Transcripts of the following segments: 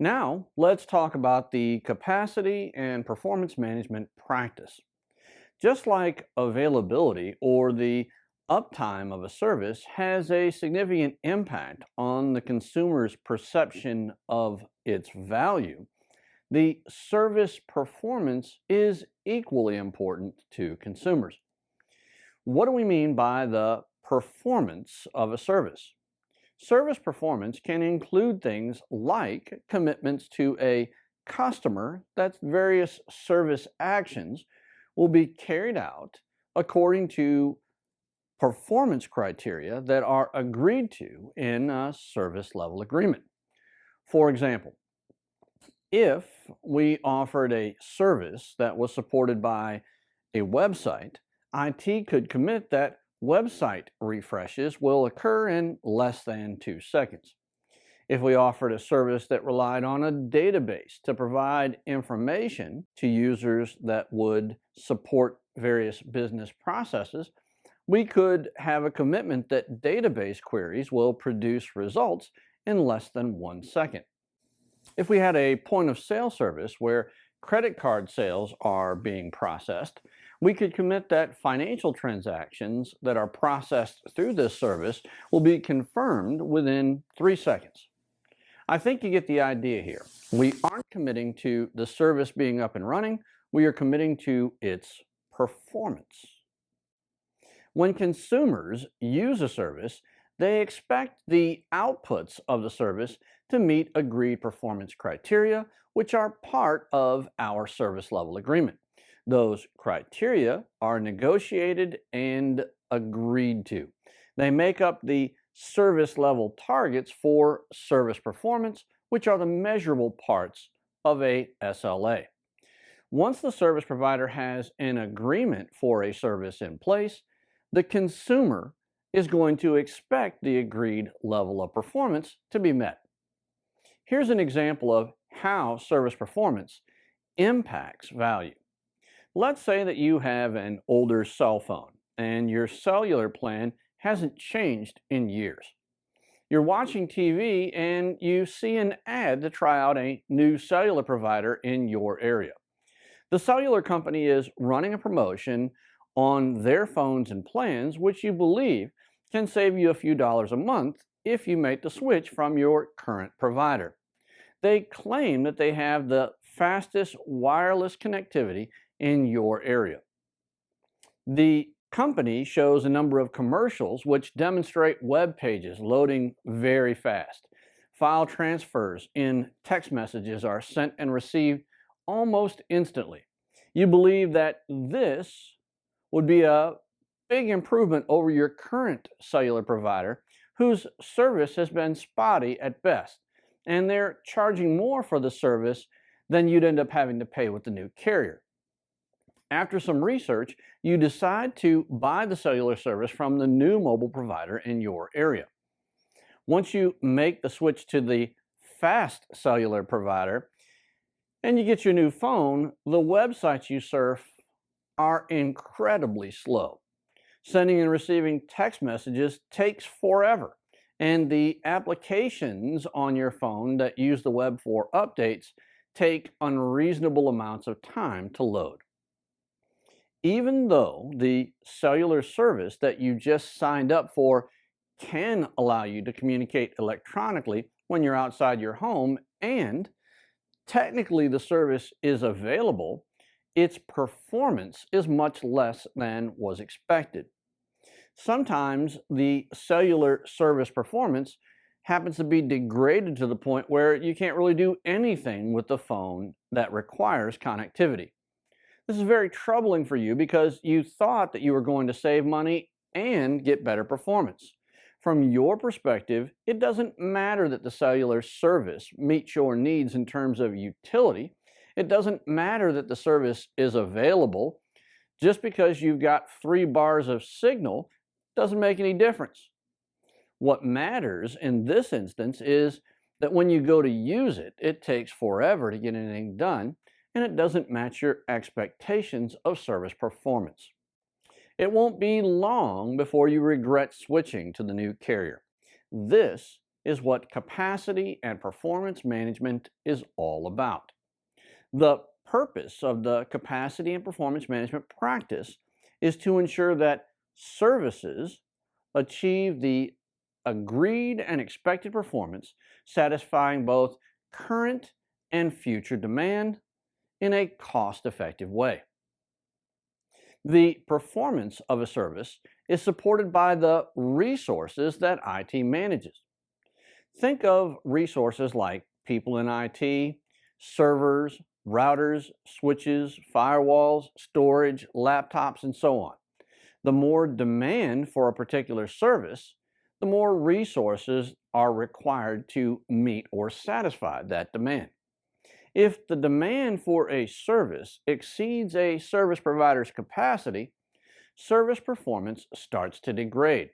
Now, let's talk about the capacity and performance management practice. Just like availability or the uptime of a service has a significant impact on the consumer's perception of its value, the service performance is equally important to consumers. What do we mean by the performance of a service? Service performance can include things like commitments to a customer that various service actions will be carried out according to performance criteria that are agreed to in a service level agreement. For example, if we offered a service that was supported by a website, IT could commit that website refreshes will occur in less than 2 seconds. If we offered a service that relied on a database to provide information to users that would support various business processes, we could have a commitment that database queries will produce results in less than 1 second. If we had a point of sale service where credit card sales are being processed, we could commit that financial transactions that are processed through this service will be confirmed within 3 seconds. I think you get the idea here. We aren't committing to the service being up and running, we are committing to its performance. When consumers use a service, they expect the outputs of the service to meet agreed performance criteria, which are part of our service level agreement. Those criteria are negotiated and agreed to. They make up the service level targets for service performance, which are the measurable parts of a SLA. Once the service provider has an agreement for a service in place, the consumer is going to expect the agreed level of performance to be met. Here's an example of how service performance impacts value. Let's say that you have an older cell phone and your cellular plan hasn't changed in years. You're watching TV and you see an ad to try out a new cellular provider in your area. The cellular company is running a promotion on their phones and plans, which you believe can save you a few dollars a month if you make the switch from your current provider. They claim that they have the fastest wireless connectivity in your area. The company shows a number of commercials which demonstrate web pages loading very fast. File transfers in text messages are sent and received almost instantly. You believe that this would be a big improvement over your current cellular provider, whose service has been spotty at best, and they're charging more for the service than you'd end up having to pay with the new carrier. After some research, you decide to buy the cellular service from the new mobile provider in your area. Once you make the switch to the fast cellular provider and you get your new phone, the websites you surf are incredibly slow. Sending and receiving text messages takes forever, and the applications on your phone that use the web for updates take unreasonable amounts of time to load. Even though the cellular service that you just signed up for can allow you to communicate electronically when you're outside your home, and technically the service is available, its performance is much less than was expected. Sometimes the cellular service performance happens to be degraded to the point where you can't really do anything with the phone that requires connectivity. This is very troubling for you because you thought that you were going to save money and get better performance. From your perspective, it doesn't matter that the cellular service meets your needs in terms of utility. It doesn't matter that the service is available. Just because you've got 3 bars of signal doesn't make any difference. What matters in this instance is that when you go to use it, it takes forever to get anything done, and it doesn't match your expectations of service performance. It won't be long before you regret switching to the new carrier. This is what capacity and performance management is all about. The purpose of the capacity and performance management practice is to ensure that services achieve the agreed and expected performance, satisfying both current and future demand in a cost effective way. The performance of a service is supported by the resources that IT manages. Think of resources like people in IT, servers, routers, switches, firewalls, storage, laptops, and so on. The more demand for a particular service, the more resources are required to meet or satisfy that demand. If the demand for a service exceeds a service provider's capacity, service performance starts to degrade.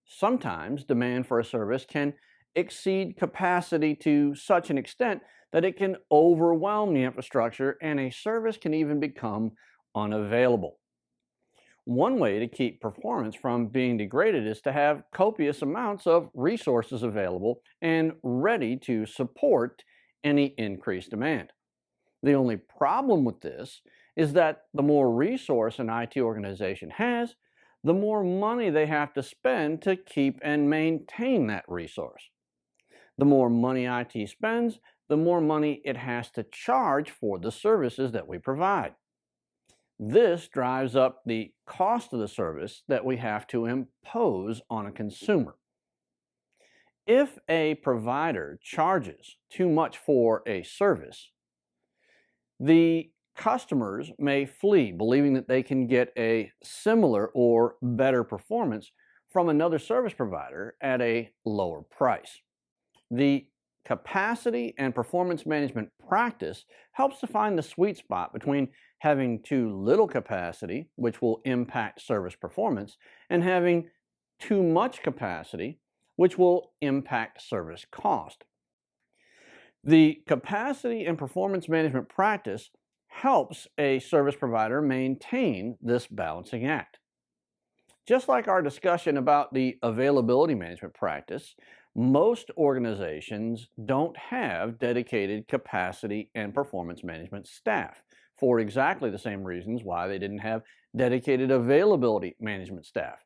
Sometimes demand for a service can exceed capacity to such an extent that it can overwhelm the infrastructure and a service can even become unavailable. One way to keep performance from being degraded is to have copious amounts of resources available and ready to support any increased demand. The only problem with this is that the more resource an IT organization has, the more money they have to spend to keep and maintain that resource. The more money IT spends, the more money it has to charge for the services that we provide. This drives up the cost of the service that we have to impose on a consumer. If a provider charges too much for a service, the customers may flee, believing that they can get a similar or better performance from another service provider at a lower price. The capacity and performance management practice helps to find the sweet spot between having too little capacity, which will impact service performance, and having too much capacity, which will impact service cost. The capacity and performance management practice helps a service provider maintain this balancing act. Just like our discussion about the availability management practice, most organizations don't have dedicated capacity and performance management staff for exactly the same reasons why they didn't have dedicated availability management staff.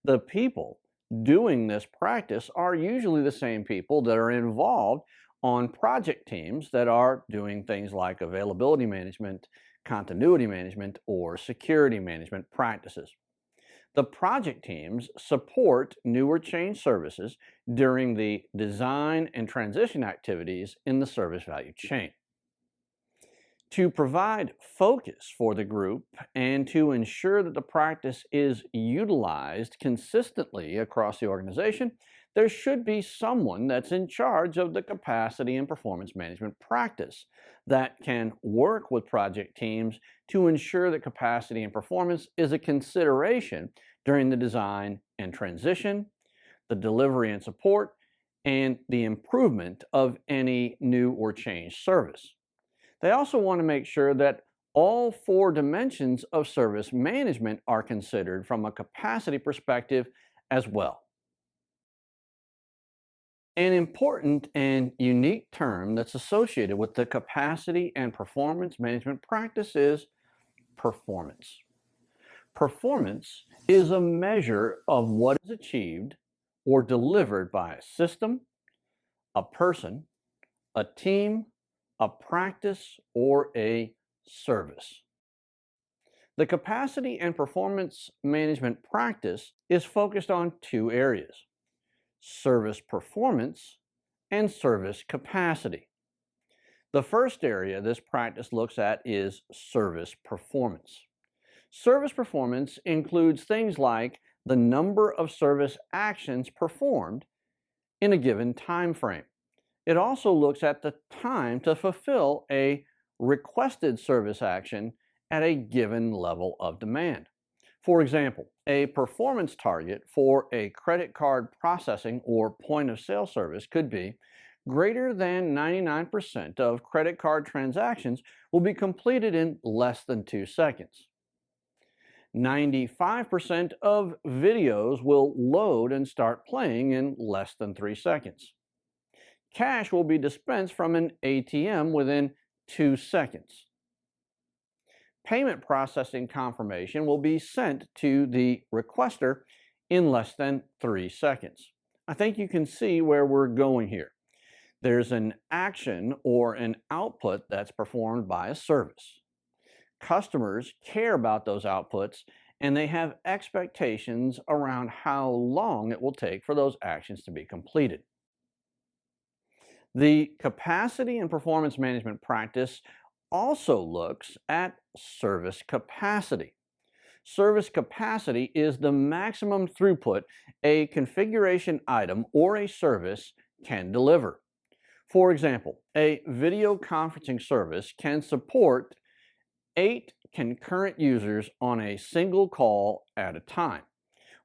The people doing this practice are usually the same people that are involved on project teams that are doing things like availability management, continuity management, or security management practices. The project teams support new or change services during the design and transition activities in the service value chain. To provide focus for the group and to ensure that the practice is utilized consistently across the organization, there should be someone that's in charge of the capacity and performance management practice that can work with project teams to ensure that capacity and performance is a consideration during the design and transition, the delivery and support, and the improvement of any new or changed service. They also want to make sure that all four dimensions of service management are considered from a capacity perspective as well. An important and unique term that's associated with the capacity and performance management practice is performance. Performance is a measure of what is achieved or delivered by a system, a person, a team, a practice, or a service. The capacity and performance management practice is focused on two areas: service performance and service capacity. The first area this practice looks at is service performance. Service performance includes things like the number of service actions performed in a given time frame. It also looks at the time to fulfill a requested service action at a given level of demand. For example, a performance target for a credit card processing or point of sale service could be greater than 99% of credit card transactions will be completed in less than 2 seconds. 95% of videos will load and start playing in less than 3 seconds. Cash will be dispensed from an ATM within 2 seconds. Payment processing confirmation will be sent to the requester in less than 3 seconds. I think you can see where we're going here. There's an action or an output that's performed by a service. Customers care about those outputs and they have expectations around how long it will take for those actions to be completed. The capacity and performance management practice also looks at service capacity. Service capacity is the maximum throughput a configuration item or a service can deliver. For example, a video conferencing service can support 8 concurrent users on a single call at a time.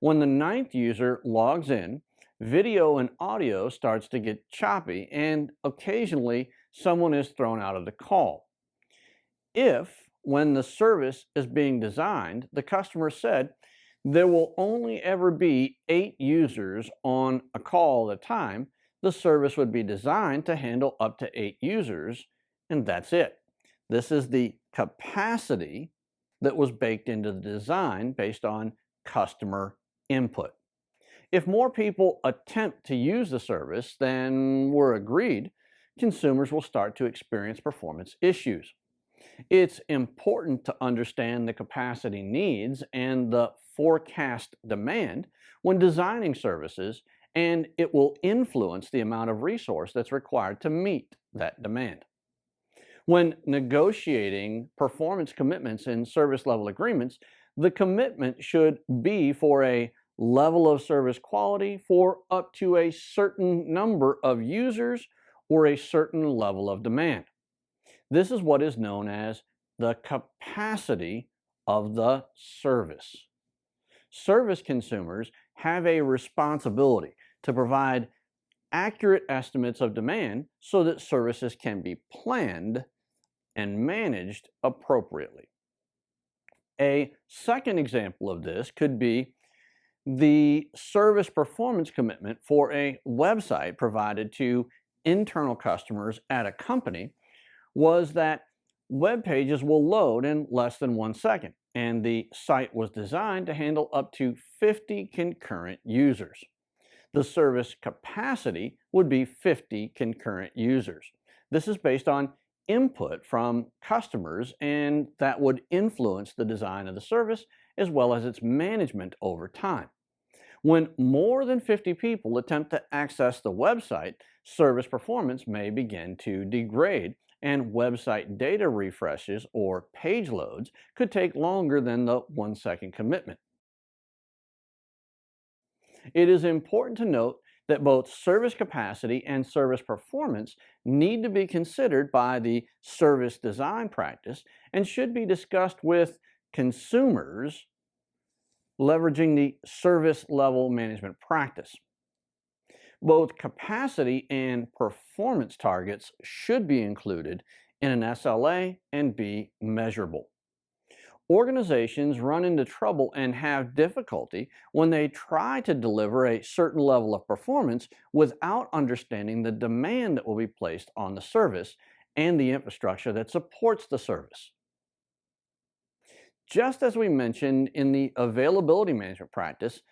When the ninth user logs in, video and audio starts to get choppy and occasionally someone is thrown out of the call. If, when the service is being designed, the customer said there will only ever be 8 users on a call at a time, the service would be designed to handle up to 8 users, and that's it. This is the capacity that was baked into the design based on customer input. If more people attempt to use the service than were agreed, consumers will start to experience performance issues. It's important to understand the capacity needs and the forecast demand when designing services, and it will influence the amount of resource that's required to meet that demand. When negotiating performance commitments in service level agreements, the commitment should be for a level of service quality for up to a certain number of users or a certain level of demand. This is what is known as the capacity of the service. Service consumers have a responsibility to provide accurate estimates of demand so that services can be planned and managed appropriately. A second example of this could be the service performance commitment for a website provided to internal customers at a company was that web pages will load in less than 1 second, and the site was designed to handle up to 50 concurrent users. The service capacity would be 50 concurrent users. This is based on input from customers, and that would influence the design of the service as well as its management over time. When more than 50 people attempt to access the website, service performance may begin to degrade, and website data refreshes or page loads could take longer than the 1 second commitment. It is important to note that both service capacity and service performance need to be considered by the service design practice and should be discussed with consumers leveraging the service level management practice. Both capacity and performance targets should be included in an SLA and be measurable. Organizations run into trouble and have difficulty when they try to deliver a certain level of performance without understanding the demand that will be placed on the service and the infrastructure that supports the service. Just as we mentioned in the availability management practice,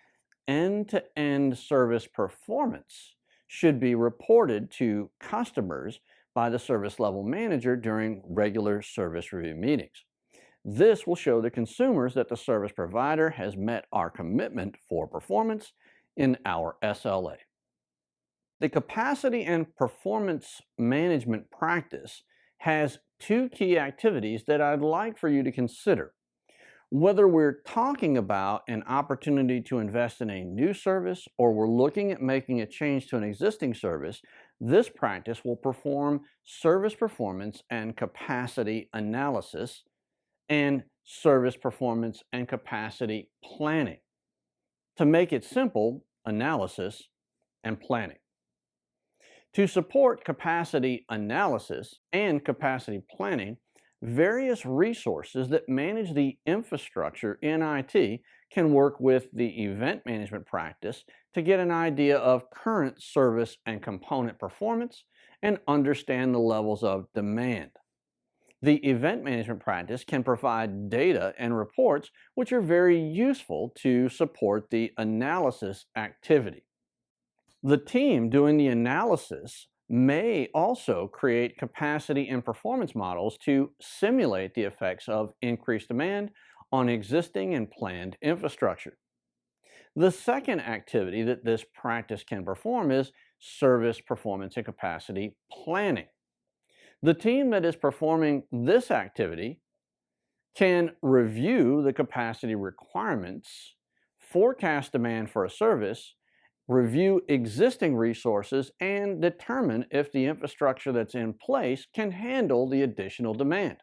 end-to-end service performance should be reported to customers by the service level manager during regular service review meetings. This will show the consumers that the service provider has met our commitment for performance in our SLA. The capacity and performance management practice has 2 key activities that I'd like for you to consider. Whether we're talking about an opportunity to invest in a new service or we're looking at making a change to an existing service, this practice will perform service performance and capacity analysis and service performance and capacity planning. To make it simple, analysis and planning. To support capacity analysis and capacity planning, Various resources that manage the infrastructure in IT can work with the event management practice to get an idea of current service and component performance and understand the levels of demand. The event management practice can provide data and reports which are very useful to support the analysis activity. The team doing the analysis may also create capacity and performance models to simulate the effects of increased demand on existing and planned infrastructure. The second activity that this practice can perform is service performance and capacity planning. The team that is performing this activity can review the capacity requirements, forecast demand for a service, review existing resources, and determine if the infrastructure that's in place can handle the additional demand.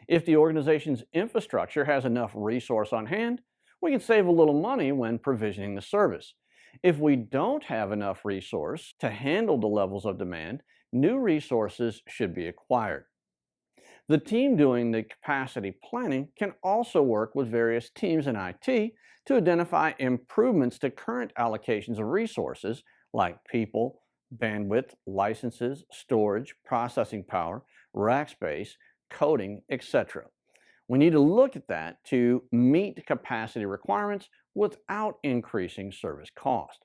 If the organization's infrastructure has enough resource on hand, we can save a little money when provisioning the service. If we don't have enough resource to handle the levels of demand, new resources should be acquired. The team doing the capacity planning can also work with various teams in IT to identify improvements to current allocations of resources like people, bandwidth, licenses, storage, processing power, rack space, coding, etc. We need to look at that to meet capacity requirements without increasing service cost.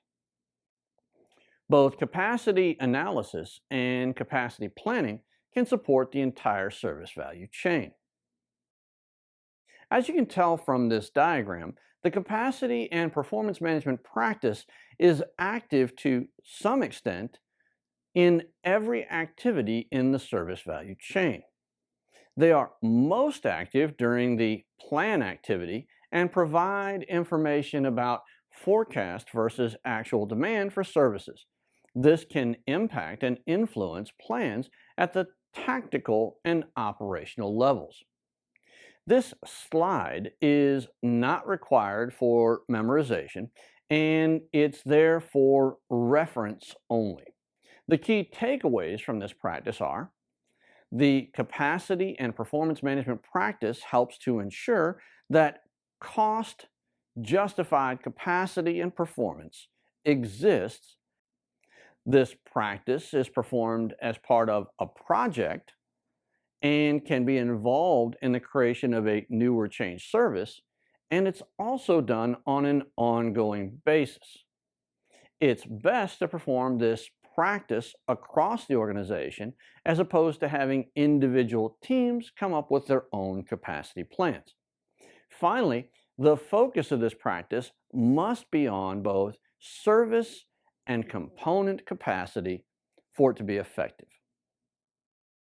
Both capacity analysis and capacity planning can support the entire service value chain. As you can tell from this diagram, the capacity and performance management practice is active to some extent in every activity in the service value chain. They are most active during the plan activity and provide information about forecast versus actual demand for services. This can impact and influence plans at the tactical and operational levels. This slide is not required for memorization and it's there for reference only. The key takeaways from this practice are: the capacity and performance management practice helps to ensure that cost justified capacity and performance exists. This practice is performed as part of a project and can be involved in the creation of a new or changed service, and it's also done on an ongoing basis. It's best to perform this practice across the organization as opposed to having individual teams come up with their own capacity plans. Finally, the focus of this practice must be on both service and component capacity for it to be effective.